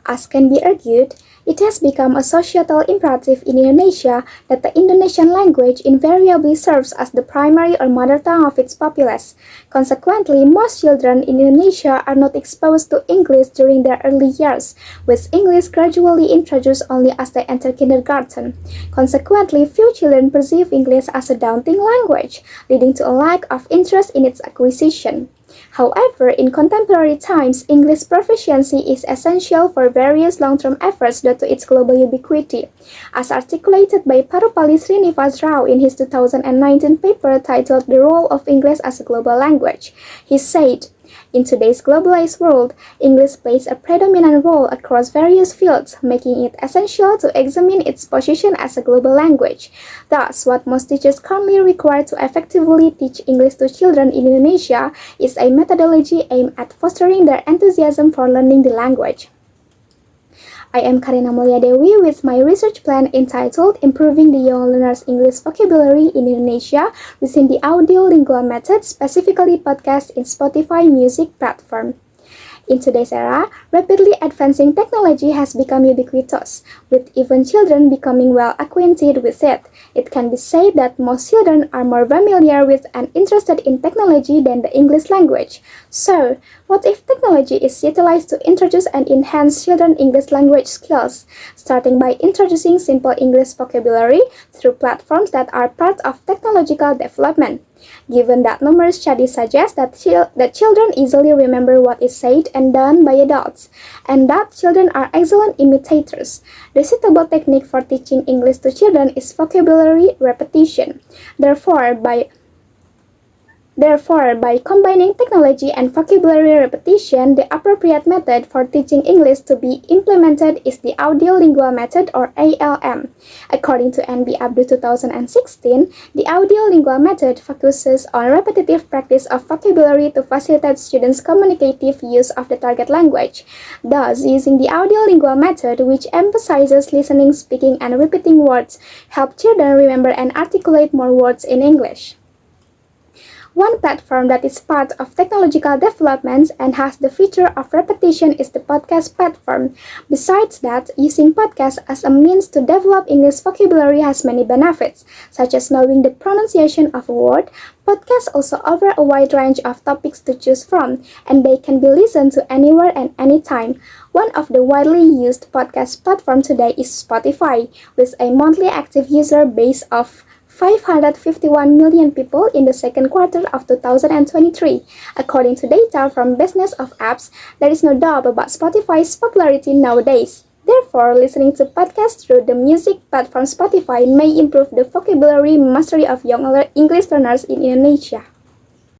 As can be argued, it has become a societal imperative in Indonesia that the Indonesian language invariably serves as the primary or mother tongue of its populace. Consequently, most children in Indonesia are not exposed to English during their early years, with English gradually introduced only as they enter kindergarten. Consequently, few children perceive English as a daunting language, leading to a lack of interest in its acquisition. However, in contemporary times, English proficiency is essential for various long-term efforts due to its global ubiquity. As articulated by Parupali Srinivas Rao in his 2019 paper titled The Role of English as a Global Language, he said, "In today's globalized world, English plays a predominant role across various fields, making it essential to examine its position as a global language. Thus, what most teachers currently require to effectively teach English to children in Indonesia is a methodology aimed at fostering their enthusiasm for learning the language." I am Karina Mulya Dewi with my research plan entitled Improving the Young Learner's English Vocabulary in Indonesia within the Audio-Lingual method, specifically podcast in Spotify music platform. In today's era, rapidly advancing technology has become ubiquitous, with even children becoming well acquainted with it. It can be said that most children are more familiar with and interested in technology than the English language. So, what if technology is utilized to introduce and enhance children's English language skills, starting by introducing simple English vocabulary through platforms that are part of technological development? Given that numerous studies suggest that children easily remember what is said and done by adults, and that children are excellent imitators, the suitable technique for teaching English to children is vocabulary repetition. Therefore, by combining technology and vocabulary repetition, the appropriate method for teaching English to be implemented is the Audio-Lingual method or ALM. According to N.B. Abdu 2016, the Audio-Lingual method focuses on repetitive practice of vocabulary to facilitate students' communicative use of the target language. Thus, using the Audio-Lingual method, which emphasizes listening, speaking, and repeating words, help children remember and articulate more words in English. One platform that is part of technological developments and has the feature of repetition is the podcast platform. Besides that, using podcasts as a means to develop English vocabulary has many benefits, such as knowing the pronunciation of a word. Podcasts also offer a wide range of topics to choose from, and they can be listened to anywhere and anytime. One of the widely used podcast platforms today is Spotify, with a monthly active user base of 551 million people in the second quarter of 2023. According to data from Business of Apps, there is no doubt about Spotify's popularity nowadays. Therefore, listening to podcasts through the music platform Spotify may improve the vocabulary mastery of young English learners in Indonesia.